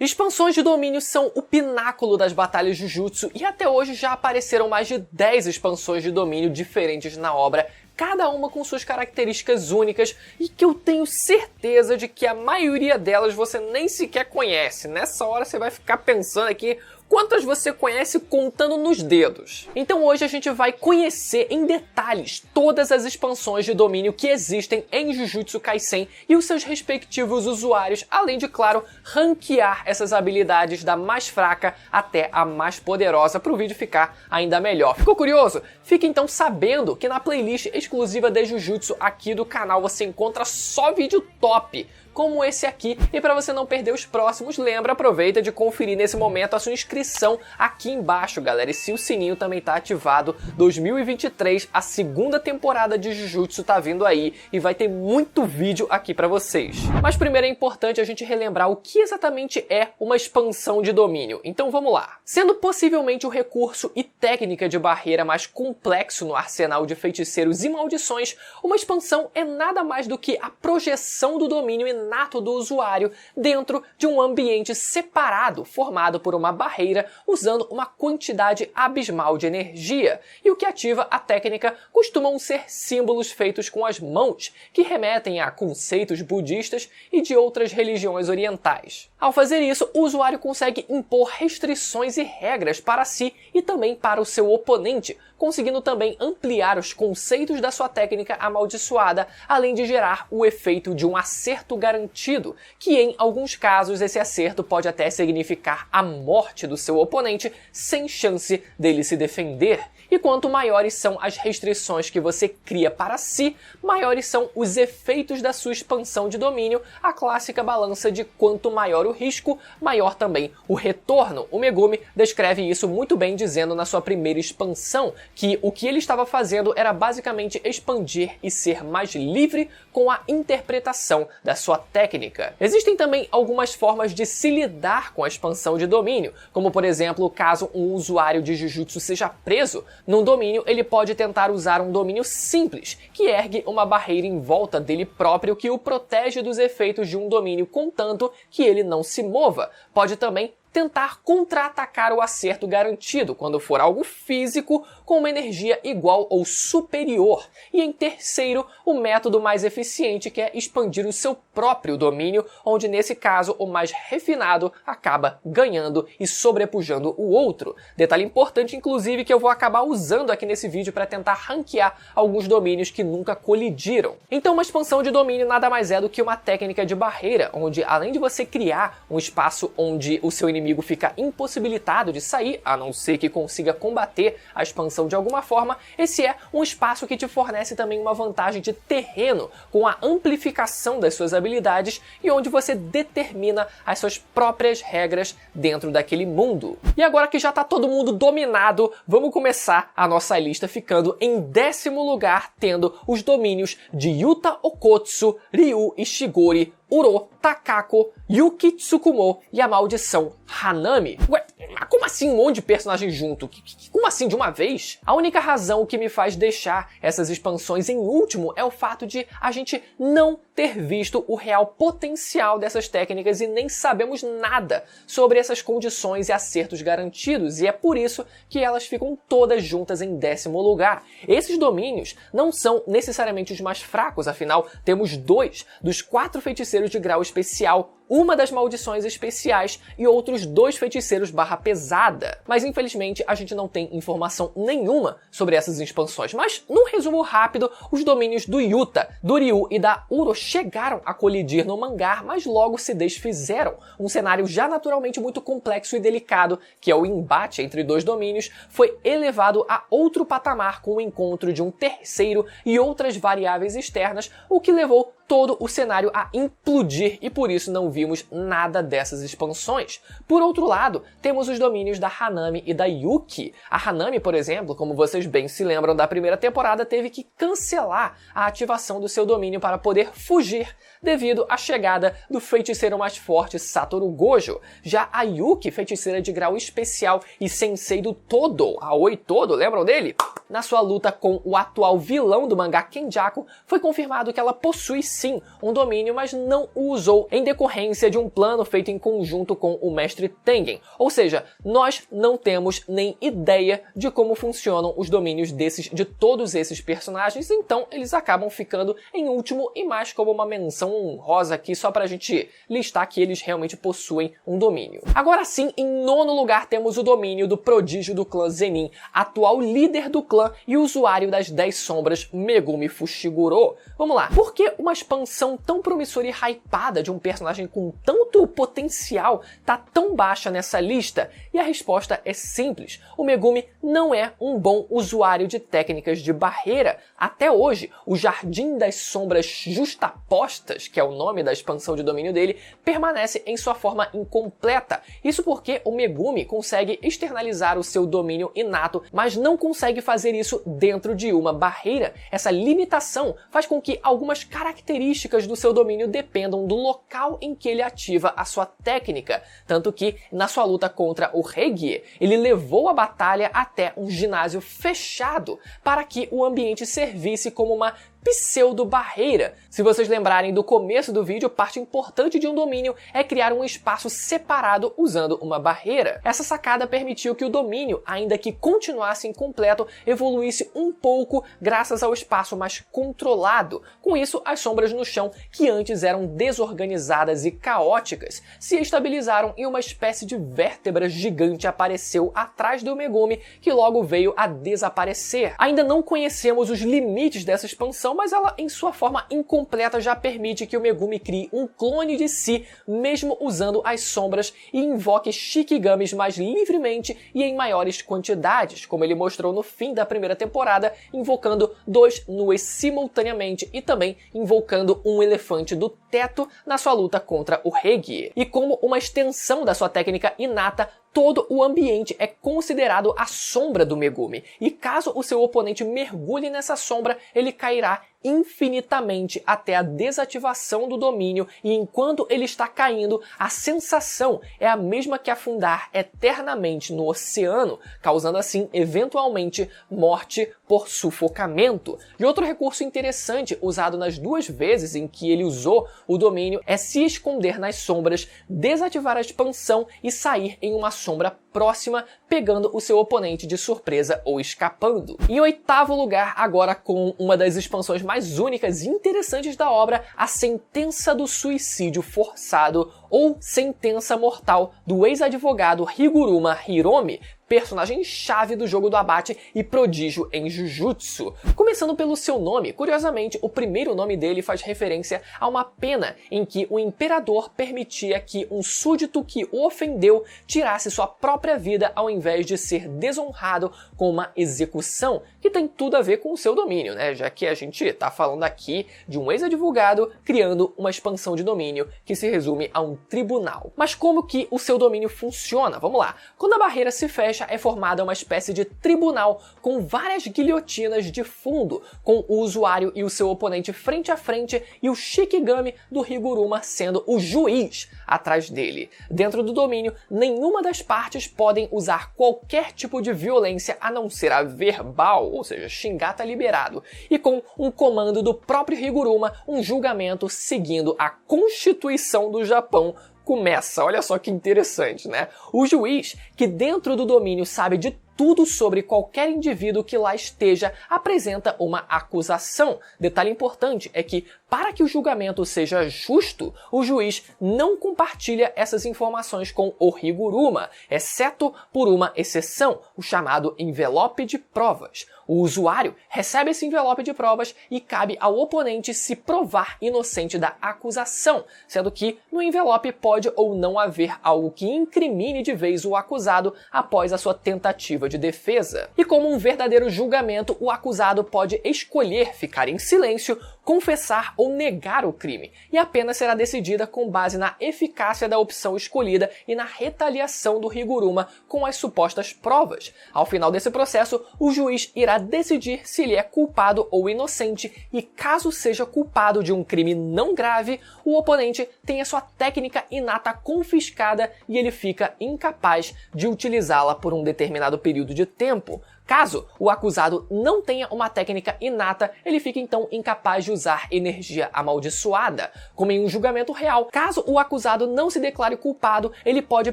Expansões de domínio são o pináculo das batalhas Jujutsu e até hoje já apareceram mais de 10 expansões de domínio diferentes na obra, cada uma com suas características únicas e que eu tenho certeza de que a maioria delas você nem sequer conhece. Nessa hora você vai ficar pensando aqui quantas você conhece contando nos dedos. Então hoje a gente vai conhecer em detalhes todas as expansões de domínio que existem em Jujutsu Kaisen e os seus respectivos usuários, além de, claro, ranquear essas habilidades da mais fraca até a mais poderosa para o vídeo ficar ainda melhor. Ficou curioso? Fique então sabendo que na playlist exclusiva de Jujutsu aqui do canal você encontra só vídeo top como esse aqui, e para você não perder os próximos, lembra, aproveita de conferir nesse momento a sua inscrição aqui embaixo, galera, e se o sininho também tá ativado, 2023, a segunda temporada de Jujutsu tá vindo aí, e vai ter muito vídeo aqui para vocês. Mas primeiro é importante a gente relembrar o que exatamente é uma expansão de domínio, então vamos lá. Sendo possivelmente o recurso e técnica de barreira mais complexo no arsenal de feiticeiros e maldições, uma expansão é nada mais do que a projeção do domínio inato do usuário dentro de um ambiente separado, formado por uma barreira usando uma quantidade abismal de energia. E o que ativa a técnica costumam ser símbolos feitos com as mãos, que remetem a conceitos budistas e de outras religiões orientais. Ao fazer isso, o usuário consegue impor restrições e regras para si e também para o seu oponente, conseguindo também ampliar os conceitos da sua técnica amaldiçoada, além de gerar o efeito de um acerto garantido, que em alguns casos esse acerto pode até significar a morte do seu oponente sem chance dele se defender. E quanto maiores são as restrições que você cria para si, maiores são os efeitos da sua expansão de domínio, a clássica balança de quanto maior o risco, maior também o retorno. O Megumi descreve isso muito bem dizendo na sua primeira expansão, que o que ele estava fazendo era basicamente expandir e ser mais livre com a interpretação da sua técnica. Existem também algumas formas de se lidar com a expansão de domínio, como por exemplo, caso um usuário de Jujutsu seja preso num domínio, ele pode tentar usar um domínio simples, que ergue uma barreira em volta dele próprio que o protege dos efeitos de um domínio, contanto que ele não se mova. Pode também tentar contra-atacar o acerto garantido, quando for algo físico com uma energia igual ou superior. E em terceiro, o método mais eficiente, que é expandir o seu próprio domínio, onde nesse caso o mais refinado acaba ganhando e sobrepujando o outro. Detalhe importante, inclusive, que eu vou acabar usando aqui nesse vídeo para tentar ranquear alguns domínios que nunca colidiram. Então uma expansão de domínio nada mais é do que uma técnica de barreira, onde além de você criar um espaço onde o seu inimigo fica impossibilitado de sair, a não ser que consiga combater a expansão de alguma forma, esse é um espaço que te fornece também uma vantagem de terreno, com a amplificação das suas habilidades e onde você determina as suas próprias regras dentro daquele mundo. E agora que já tá todo mundo dominado, vamos começar a nossa lista ficando em 10º lugar, tendo os domínios de Yuta Okkotsu, Ryu Ishigori, Uro, Takako, Yuki Tsukumo e a maldição Hanami. Ué, mas como assim um monte de personagens junto? Como assim de uma vez? A única razão que me faz deixar essas expansões em último é o fato de a gente não ter visto o real potencial dessas técnicas e nem sabemos nada sobre essas condições e acertos garantidos, e é por isso que elas ficam todas juntas em 10º lugar. Esses domínios não são necessariamente os mais fracos, afinal temos 2 dos 4 feiticeiros de grau especial, uma das maldições especiais e outros 2 feiticeiros barra pesada. Mas infelizmente a gente não tem informação nenhuma sobre essas expansões. Mas num resumo rápido, os domínios do Yuta, do Ryu e da Uro chegaram a colidir no mangá, mas logo se desfizeram. Um cenário já naturalmente muito complexo e delicado, que é o embate entre 2 domínios, foi elevado a outro patamar com o encontro de um terceiro e outras variáveis externas, o que levou todo o cenário a implodir e por isso não vimos nada dessas expansões. Por outro lado, temos os domínios da Hanami e da Yuki. A Hanami, por exemplo, como vocês bem se lembram da primeira temporada, teve que cancelar a ativação do seu domínio para poder fugir fugir devido à chegada do feiticeiro mais forte Satoru Gojo. Já a Yuki, feiticeira de grau especial e sensei do Todo, Aoi Todo, lembram dele? Na sua luta com o atual vilão do mangá Kenjaku, foi confirmado que ela possui sim um domínio, mas não o usou em decorrência de um plano feito em conjunto com o mestre Tengen. Ou seja, nós não temos nem ideia de como funcionam os domínios de todos esses personagens, então eles acabam ficando em último e mais como uma menção honrosa aqui, só pra gente listar que eles realmente possuem um domínio. Agora sim, em nono lugar temos o domínio do prodígio do clã Zenin, atual líder do clã e usuário das 10 sombras Megumi Fushiguro. Vamos lá, por que uma expansão tão promissora e hypada de um personagem com tanto potencial tá tão baixa nessa lista? E a resposta é simples, o Megumi não é um bom usuário de técnicas de barreira. Até hoje, o Jardim das Sombras Justapostas, que é o nome da expansão de domínio dele, permanece em sua forma incompleta. Isso porque o Megumi consegue externalizar o seu domínio inato, mas não consegue fazer isso dentro de uma barreira. Essa limitação faz com que algumas características do seu domínio dependam do local em que ele ativa a sua técnica. Tanto que, na sua luta contra o Regie, ele levou a batalha até um ginásio fechado para que o ambiente servisse como uma pseudo-barreira. Se vocês lembrarem do começo do vídeo, parte importante de um domínio é criar um espaço separado usando uma barreira. Essa sacada permitiu que o domínio, ainda que continuasse incompleto, evoluísse um pouco graças ao espaço mais controlado. Com isso, as sombras no chão, que antes eram desorganizadas e caóticas, se estabilizaram e uma espécie de vértebra gigante apareceu atrás do Megumi, que logo veio a desaparecer. Ainda não conhecemos os limites dessa expansão, mas ela, em sua forma incompleta, já permite que o Megumi crie um clone de si, mesmo usando as sombras, e invoque Shikigamis mais livremente e em maiores quantidades, como ele mostrou no fim da primeira temporada, invocando 2 nues simultaneamente e também invocando um elefante do teto na sua luta contra o Regie. E como uma extensão da sua técnica inata, todo o ambiente é considerado a sombra do Megumi, e caso o seu oponente mergulhe nessa sombra, ele cairá infinitamente até a desativação do domínio, e enquanto ele está caindo, a sensação é a mesma que afundar eternamente no oceano, causando assim, eventualmente, morte por sufocamento. E outro recurso interessante usado nas 2 vezes em que ele usou o domínio é se esconder nas sombras, desativar a expansão e sair em uma sombra próxima, pegando o seu oponente de surpresa ou escapando. Em 8º lugar, agora com uma das expansões mais únicas e interessantes da obra, a Sentença do Suicídio Forçado, ou Sentença Mortal, do ex-advogado Higuruma Hiromi, personagem-chave do jogo do abate e prodígio em Jujutsu. Começando pelo seu nome, curiosamente, o primeiro nome dele faz referência a uma pena em que o imperador permitia que um súdito que o ofendeu tirasse sua própria vida ao invés de ser desonrado com uma execução, que tem tudo a ver com o seu domínio, né? Já que a gente tá falando aqui de um ex-advogado criando uma expansão de domínio que se resume a um tribunal. Mas como que o seu domínio funciona? Vamos lá. Quando a barreira se fecha, é formada uma espécie de tribunal com várias guilhotinas de fundo, com o usuário e o seu oponente frente a frente e o Shikigami do Higuruma sendo o juiz atrás dele. Dentro do domínio, nenhuma das partes podem usar qualquer tipo de violência a não ser a verbal, ou seja, xingar tá liberado. E com um comando do próprio Higuruma, um julgamento seguindo a Constituição do Japão começa. Olha só que interessante, né? O juiz, que dentro do domínio sabe de tudo sobre qualquer indivíduo que lá esteja, apresenta uma acusação. Detalhe importante é que, para que o julgamento seja justo, o juiz não compartilha essas informações com o Higuruma, exceto por uma exceção, o chamado envelope de provas. O usuário recebe esse envelope de provas e cabe ao oponente se provar inocente da acusação, sendo que no envelope pode ou não haver algo que incrimine de vez o acusado após a sua tentativa de defesa. E como um verdadeiro julgamento, o acusado pode escolher ficar em silêncio, confessar ou negar o crime, e a pena será decidida com base na eficácia da opção escolhida e na retaliação do Higuruma com as supostas provas. Ao final desse processo, o juiz irá decidir se ele é culpado ou inocente, e caso seja culpado de um crime não grave, o oponente tem a sua técnica inata confiscada e ele fica incapaz de utilizá-la por um determinado período de tempo. Caso o acusado não tenha uma técnica inata, ele fica então incapaz de usar energia amaldiçoada. Como em um julgamento real, caso o acusado não se declare culpado, ele pode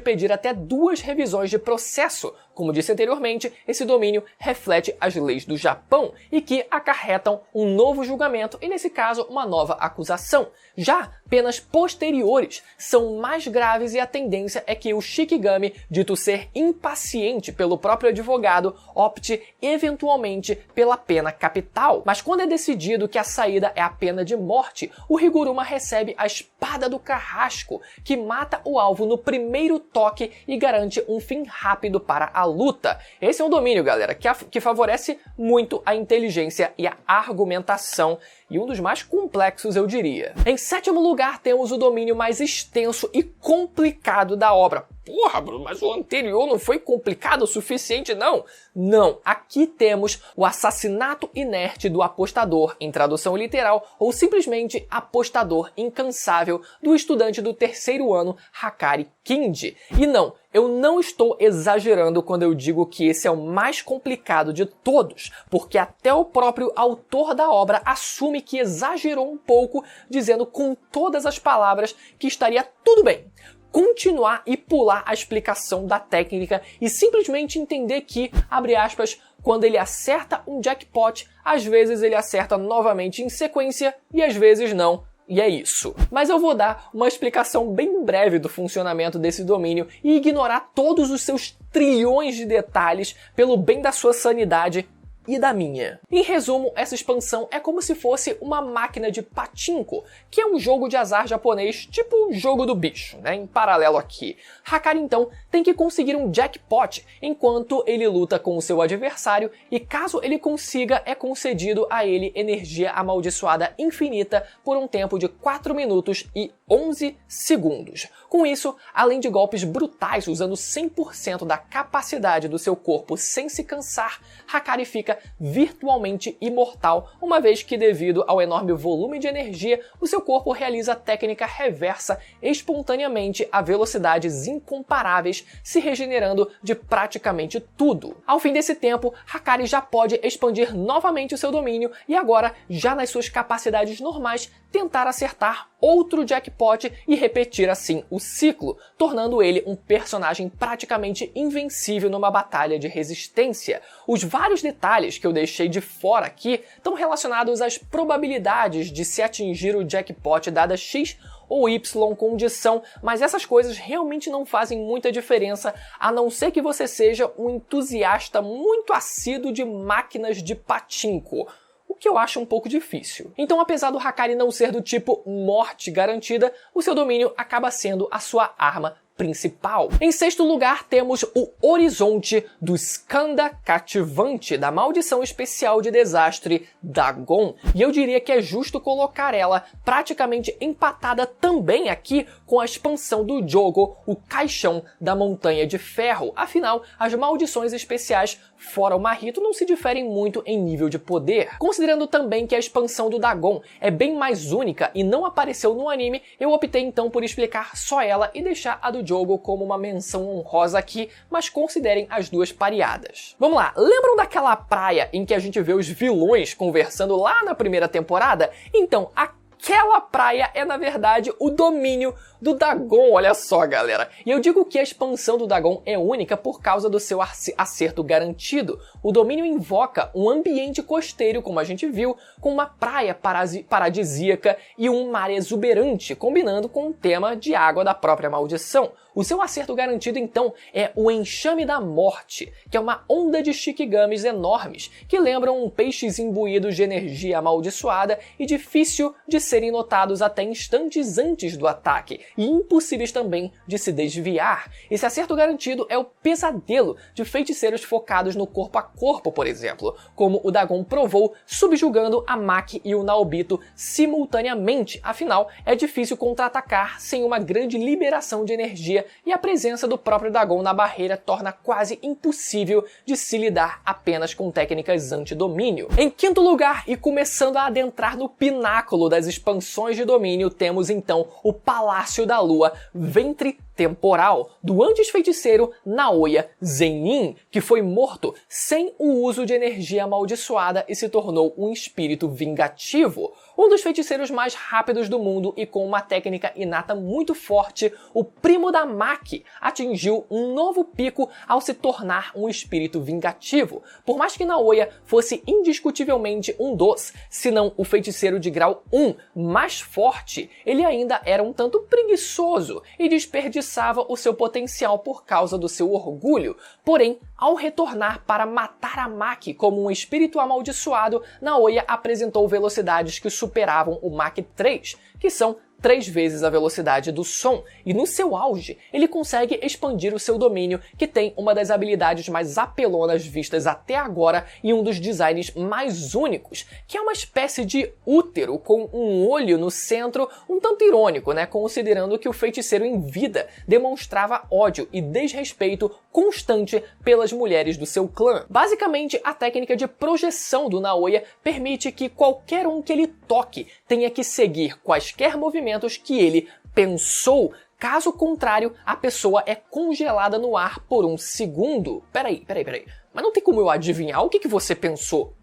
pedir até 2 revisões de processo. Como disse anteriormente, esse domínio reflete as leis do Japão e que acarretam um novo julgamento e, nesse caso, uma nova acusação. Já penas posteriores são mais graves e a tendência é que o Shikigami, dito ser impaciente pelo próprio advogado, opte eventualmente pela pena capital. Mas quando é decidido que a saída é a pena de morte, o Higuruma recebe a espada do carrasco, que mata o alvo no primeiro toque e garante um fim rápido para a luta. Esse é um domínio, galera, que favorece muito a inteligência e a argumentação, e um dos mais complexos, eu diria. Em 7º lugar, temos o domínio mais extenso e complicado da obra. Porra, Bruno, mas o anterior não foi complicado o suficiente, não? Não, aqui temos o assassinato inerte do apostador, em tradução literal, ou simplesmente apostador incansável do estudante do 3º ano, Hakari Kinji. E não, eu não estou exagerando quando eu digo que esse é o mais complicado de todos, porque até o próprio autor da obra assume que exagerou um pouco, dizendo com todas as palavras que estaria tudo bem continuar e pular a explicação da técnica e simplesmente entender que, abre aspas, quando ele acerta um jackpot, às vezes ele acerta novamente em sequência e às vezes não. E é isso. Mas eu vou dar uma explicação bem breve do funcionamento desse domínio e ignorar todos os seus trilhões de detalhes pelo bem da sua sanidade e da minha. Em resumo, essa expansão é como se fosse uma máquina de pachinko, que é um jogo de azar japonês, tipo o jogo do bicho, né? Em paralelo aqui. Hakari, então, tem que conseguir um jackpot enquanto ele luta com o seu adversário, e caso ele consiga, é concedido a ele energia amaldiçoada infinita por um tempo de 4 minutos e 11 segundos. Com isso, além de golpes brutais usando 100% da capacidade do seu corpo sem se cansar, Hakari fica virtualmente imortal, uma vez que, devido ao enorme volume de energia, o seu corpo realiza a técnica reversa espontaneamente a velocidades incomparáveis, se regenerando de praticamente tudo. Ao fim desse tempo, Hakari já pode expandir novamente o seu domínio e agora, já nas suas capacidades normais, tentar acertar outro jackpot e repetir assim o ciclo, tornando ele um personagem praticamente invencível numa batalha de resistência. Os vários detalhes que eu deixei de fora aqui estão relacionados às probabilidades de se atingir o jackpot dada X ou Y condição, mas essas coisas realmente não fazem muita diferença, a não ser que você seja um entusiasta muito assíduo de máquinas de pachinko, o que eu acho um pouco difícil. Então, apesar do Hakari não ser do tipo morte garantida, o seu domínio acaba sendo a sua arma principal. Em 6º lugar, temos o Horizonte do Skanda Cativante, da maldição especial de desastre Dagon. E eu diria que é justo colocar ela praticamente empatada também aqui com a expansão do jogo, o Caixão da Montanha de Ferro. Afinal, as maldições especiais fora o Mahito não se diferem muito em nível de poder. Considerando também que a expansão do Dagon é bem mais única e não apareceu no anime, eu optei então por explicar só ela e deixar a do jogo como uma menção honrosa aqui, mas considerem as duas pareadas. Vamos lá, lembram daquela praia em que a gente vê os vilões conversando lá na primeira temporada? Então, aquela praia é, na verdade, o domínio do Dagon, olha só, galera. E eu digo que a expansão do Dagon é única por causa do seu acerto garantido. O domínio invoca um ambiente costeiro, como a gente viu, com uma praia paradisíaca e um mar exuberante, combinando com o tema de água da própria maldição. O seu acerto garantido, então, é o Enxame da Morte, que é uma onda de Shikigamis enormes, que lembram peixes imbuídos de energia amaldiçoada e difícil de serem notados até instantes antes do ataque, e impossíveis também de se desviar. Esse acerto garantido é o pesadelo de feiticeiros focados no corpo a corpo, por exemplo, como o Dagon provou, subjugando a Maki e o Naobito simultaneamente. Afinal, é difícil contra-atacar sem uma grande liberação de energia, e a presença do próprio Dagon na barreira torna quase impossível de se lidar apenas com técnicas anti-domínio. Em quinto lugar, e começando a adentrar no pináculo das expansões de domínio, temos então o Palácio da Lua Ventre Temporal, do antes feiticeiro Naoya Zenin, que foi morto sem o uso de energia amaldiçoada e se tornou um espírito vingativo. Um dos feiticeiros mais rápidos do mundo e com uma técnica inata muito forte, o primo da Maki atingiu um novo pico ao se tornar um espírito vingativo. Por mais que Naoya fosse indiscutivelmente um dos, se não o feiticeiro de grau 1 mais forte, ele ainda era um tanto preguiçoso e desperdiçava o seu potencial por causa do seu orgulho. Porém, ao retornar para matar a Maki como um espírito amaldiçoado, Naoya apresentou velocidades que superavam o Mach 3, que são 3 vezes a velocidade do som, e no seu auge, ele consegue expandir o seu domínio, que tem uma das habilidades mais apelonas vistas até agora e um dos designs mais únicos, que é uma espécie de útero com um olho no centro, um tanto irônico, né, considerando que o feiticeiro em vida demonstrava ódio e desrespeito constante pelas mulheres do seu clã. Basicamente, a técnica de projeção do Naoya permite que qualquer um que ele toque tenha que seguir quaisquer movimentos que ele pensou. Caso contrário, a pessoa é congelada no ar por um segundo. Peraí. Mas não tem como eu adivinhar o que você pensou?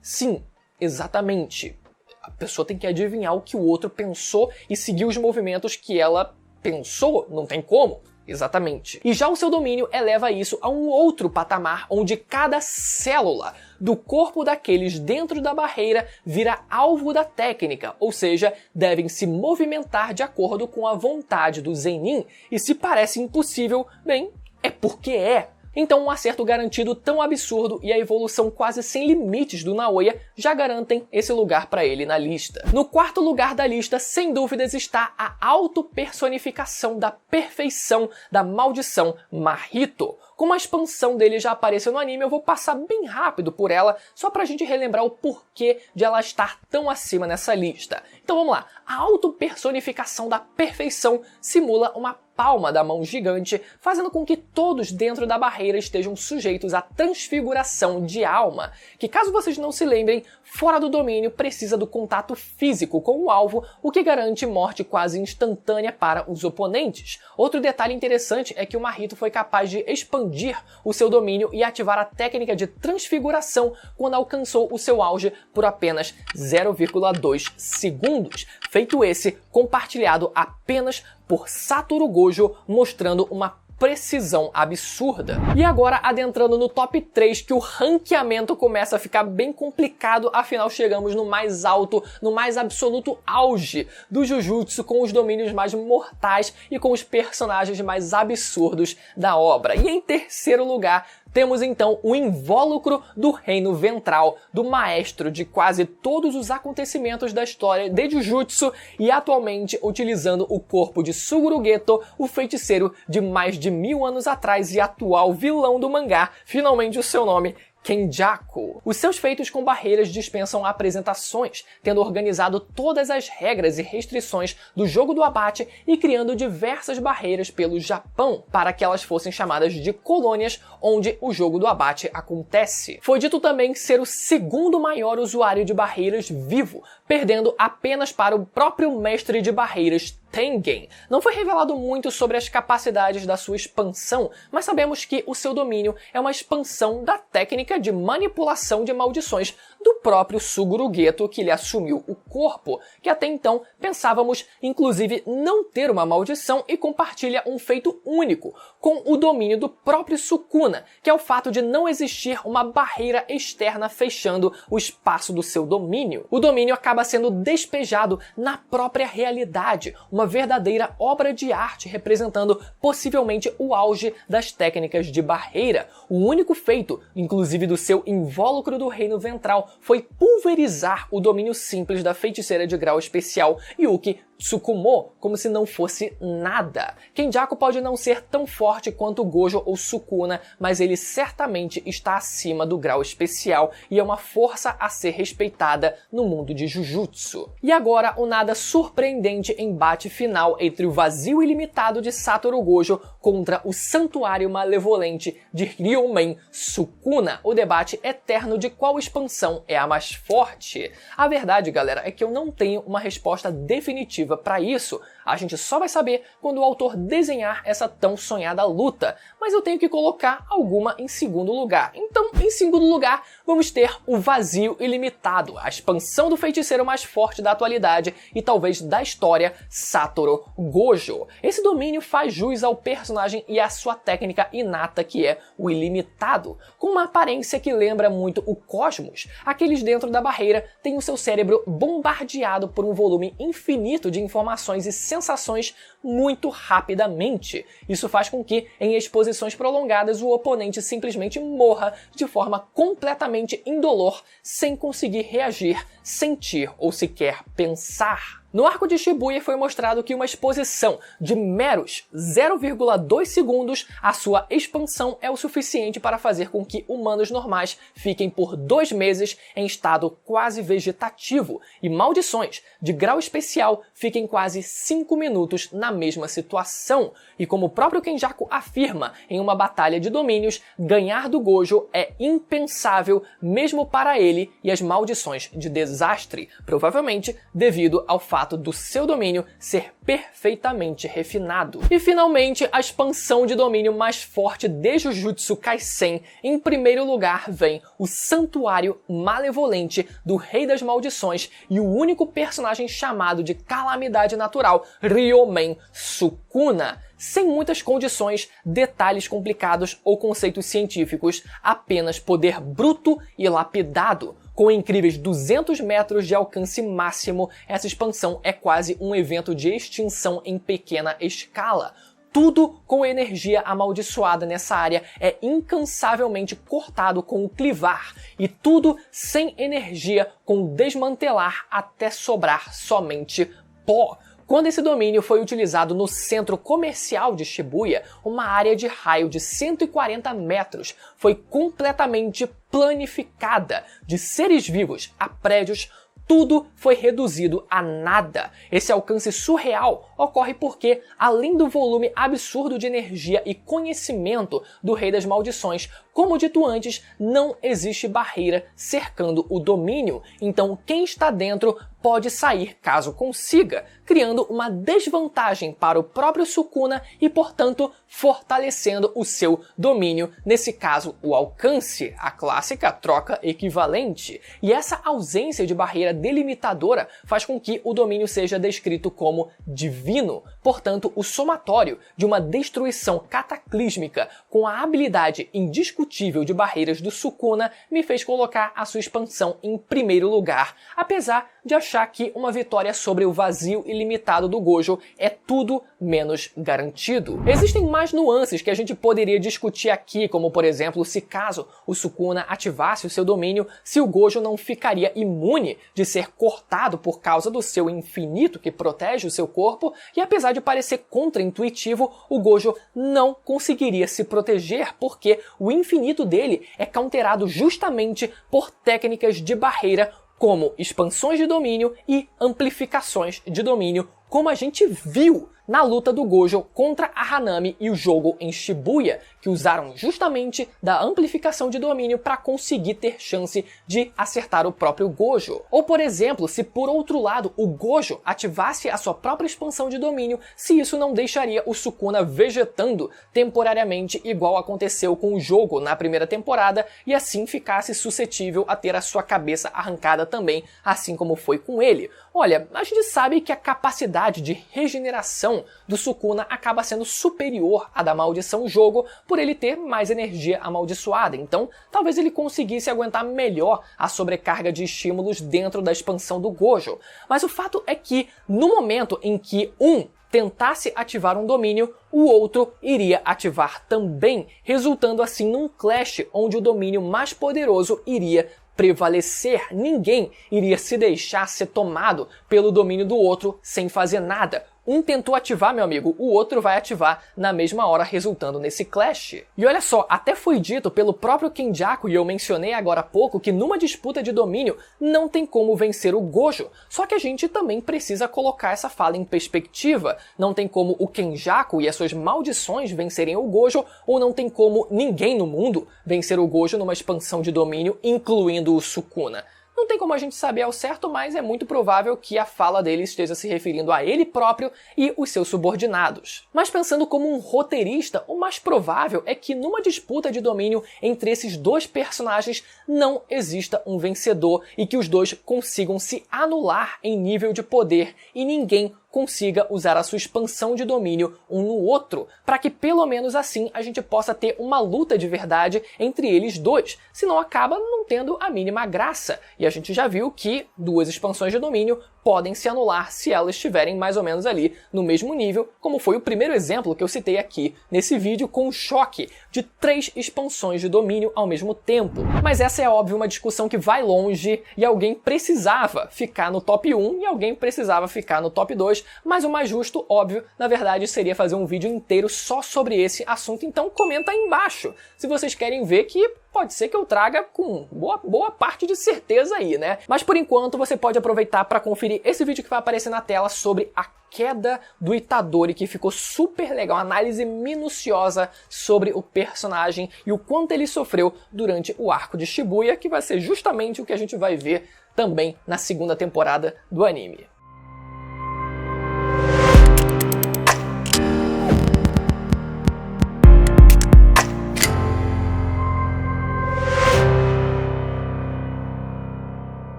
Sim, exatamente. A pessoa tem que adivinhar o que o outro pensou e seguir os movimentos que ela pensou. Não tem como. Exatamente. E já o seu domínio eleva isso a um outro patamar, onde cada célula do corpo daqueles dentro da barreira vira alvo da técnica, ou seja, devem se movimentar de acordo com a vontade do Zenin, e se parece impossível, bem, é porque é. Então um acerto garantido tão absurdo e a evolução quase sem limites do Naoya já garantem esse lugar para ele na lista. No quarto lugar da lista, sem dúvidas, está a autopersonificação da perfeição da maldição Mahito. Como a expansão dele já apareceu no anime, eu vou passar bem rápido por ela, só pra gente relembrar o porquê de ela estar tão acima nessa lista. Então vamos lá. A autopersonificação da perfeição simula uma palma da mão gigante, fazendo com que todos dentro da barreira estejam sujeitos à transfiguração de alma, que, caso vocês não se lembrem, fora do domínio precisa do contato físico com o alvo, o que garante morte quase instantânea para os oponentes. Outro detalhe interessante é que o Mahito foi capaz de expandir o seu domínio e ativar a técnica de transfiguração quando alcançou o seu auge por apenas 0,2 segundos, feito esse compartilhado apenas por Satoru Gojo, mostrando uma precisão absurda. E agora, adentrando no top 3, que o ranqueamento começa a ficar bem complicado, afinal chegamos no mais alto, no mais absoluto auge do Jujutsu, com os domínios mais mortais e com os personagens mais absurdos da obra. E em terceiro lugar, temos então o invólucro do Reino Ventral, do maestro de quase todos os acontecimentos da história de Jujutsu e atualmente utilizando o corpo de Suguru Geto, o feiticeiro de mais de 1000 anos atrás e atual vilão do mangá, finalmente o seu nome, Kenjaku. Os seus feitos com barreiras dispensam apresentações, tendo organizado todas as regras e restrições do jogo do abate e criando diversas barreiras pelo Japão, para que elas fossem chamadas de colônias onde o jogo do abate acontece. Foi dito também ser o segundo maior usuário de barreiras vivo, perdendo apenas para o próprio mestre de barreiras Tengen. Não foi revelado muito sobre as capacidades da sua expansão, mas sabemos que o seu domínio é uma expansão da técnica de manipulação de maldições do próprio Suguru Geto, que lhe assumiu o corpo, que até então pensávamos inclusive não ter uma maldição e compartilha um feito único com o domínio do próprio Sukuna, que é o fato de não existir uma barreira externa fechando o espaço do seu domínio. O domínio acaba sendo despejado na própria realidade, uma uma verdadeira obra de arte representando possivelmente o auge das técnicas de barreira. O único feito, inclusive do seu invólucro do reino ventral, foi pulverizar o domínio simples da feiticeira de grau especial Yuki Tsukumo, como se não fosse nada. Kenjaku pode não ser tão forte quanto Gojo ou Sukuna, mas ele certamente está acima do grau especial e é uma força a ser respeitada no mundo de Jujutsu. E agora o nada surpreendente embate final entre o vazio ilimitado de Satoru Gojo contra o santuário malevolente de Ryomen Sukuna, o debate eterno de qual expansão é a mais forte. A verdade, galera, é que eu não tenho uma resposta definitiva para isso. A gente só vai saber quando o autor desenhar essa tão sonhada luta, mas eu tenho que colocar alguma em segundo lugar. Então, em segundo lugar, vamos ter o Vazio Ilimitado, a expansão do feiticeiro mais forte da atualidade e talvez da história, Satoru Gojo. Esse domínio faz jus ao personagem e à sua técnica inata, que é o Ilimitado, com uma aparência que lembra muito o Cosmos. Aqueles dentro da barreira têm o seu cérebro bombardeado por um volume infinito de informações e sensações muito rapidamente. Isso faz com que, em exposições prolongadas, o oponente simplesmente morra de forma completamente indolor, sem conseguir reagir, sentir ou sequer pensar. No arco de Shibuya foi mostrado que uma exposição de meros 0,2 segundos à sua expansão é o suficiente para fazer com que humanos normais fiquem por 2 meses em estado quase vegetativo e maldições de grau especial fiquem quase 5 minutos na mesma situação. E como o próprio Kenjaku afirma em uma batalha de domínios, ganhar do Gojo é impensável mesmo para ele e as maldições de desastre, provavelmente devido ao fato do seu domínio ser perfeitamente refinado. E finalmente, a expansão de domínio mais forte de Jujutsu Kaisen. Em primeiro lugar vem o Santuário Malevolente do Rei das Maldições e o único personagem chamado de Calamidade Natural, Ryomen Sukuna. Sem muitas condições, detalhes complicados ou conceitos científicos, apenas poder bruto e lapidado. Com incríveis 200 metros de alcance máximo, essa expansão é quase um evento de extinção em pequena escala. Tudo com energia amaldiçoada nessa área é incansavelmente cortado com o clivar, e tudo sem energia com o desmantelar até sobrar somente pó. Quando esse domínio foi utilizado no centro comercial de Shibuya, uma área de raio de 140 metros foi completamente planificada. De seres vivos a prédios, tudo foi reduzido a nada. Esse alcance surreal ocorre porque, além do volume absurdo de energia e conhecimento do Rei das Maldições, como dito antes, não existe barreira cercando o domínio, então quem está dentro pode sair caso consiga, criando uma desvantagem para o próprio Sukuna e, portanto, fortalecendo o seu domínio, nesse caso o alcance, a clássica troca equivalente. E essa ausência de barreira delimitadora faz com que o domínio seja descrito como divino. Portanto, o somatório de uma destruição cataclísmica com a habilidade indiscutível de barreiras do Sukuna me fez colocar a sua expansão em primeiro lugar, apesar de achar que uma vitória sobre o vazio ilimitado do Gojo é tudo menos garantido. Existem mais nuances que a gente poderia discutir aqui, como por exemplo, se caso o Sukuna ativasse o seu domínio, se o Gojo não ficaria imune de ser cortado por causa do seu infinito que protege o seu corpo, e apesar de parecer contra-intuitivo, o Gojo não conseguiria se proteger porque o infinito dele é counterado justamente por técnicas de barreira como expansões de domínio e amplificações de domínio, como a gente viu na luta do Gojo contra a Hanami e o jogo em Shibuya, que usaram justamente da amplificação de domínio para conseguir ter chance de acertar o próprio Gojo. Ou, por exemplo, se por outro lado o Gojo ativasse a sua própria expansão de domínio, se isso não deixaria o Sukuna vegetando temporariamente, igual aconteceu com o jogo na primeira temporada, e assim ficasse suscetível a ter a sua cabeça arrancada também, assim como foi com ele. Olha, a gente sabe que a capacidade de regeneração maldição do Sukuna acaba sendo superior à da maldição Jogo por ele ter mais energia amaldiçoada, então talvez ele conseguisse aguentar melhor a sobrecarga de estímulos dentro da expansão do Gojo. Mas o fato é que no momento em que um tentasse ativar um domínio, o outro iria ativar também, resultando assim num clash onde o domínio mais poderoso iria prevalecer. Ninguém iria se deixar ser tomado pelo domínio do outro sem fazer nada. Um tentou ativar, meu amigo, o outro vai ativar na mesma hora, resultando nesse clash. E olha só, até foi dito pelo próprio Kenjaku, e eu mencionei agora há pouco, que numa disputa de domínio não tem como vencer o Gojo. Só que a gente também precisa colocar essa fala em perspectiva. Não tem como o Kenjaku e as suas maldições vencerem o Gojo, ou não tem como ninguém no mundo vencer o Gojo numa expansão de domínio, incluindo o Sukuna. Não tem como a gente saber ao certo, mas é muito provável que a fala dele esteja se referindo a ele próprio e os seus subordinados. Mas pensando como um roteirista, o mais provável é que numa disputa de domínio entre esses dois personagens não exista um vencedor e que os dois consigam se anular em nível de poder e ninguém consiga usar a sua expansão de domínio um no outro, para que pelo menos assim a gente possa ter uma luta de verdade entre eles dois, senão acaba não tendo a mínima graça. E a gente já viu que duas expansões de domínio podem se anular se elas estiverem mais ou menos ali no mesmo nível, como foi o primeiro exemplo que eu citei aqui nesse vídeo com o choque de 3 expansões de domínio ao mesmo tempo. Mas essa é óbvio uma discussão que vai longe e alguém precisava ficar no top 1 e alguém precisava ficar no top 2, mas o mais justo, óbvio, na verdade seria fazer um vídeo inteiro só sobre esse assunto, então comenta aí embaixo se vocês querem ver, que pode ser que eu traga com boa parte de certeza aí, né? Mas por enquanto você pode aproveitar para conferir esse vídeo que vai aparecer na tela sobre a queda do Itadori, que ficou super legal, uma análise minuciosa sobre o personagem e o quanto ele sofreu durante o arco de Shibuya, que vai ser justamente o que a gente vai ver também na segunda temporada do anime.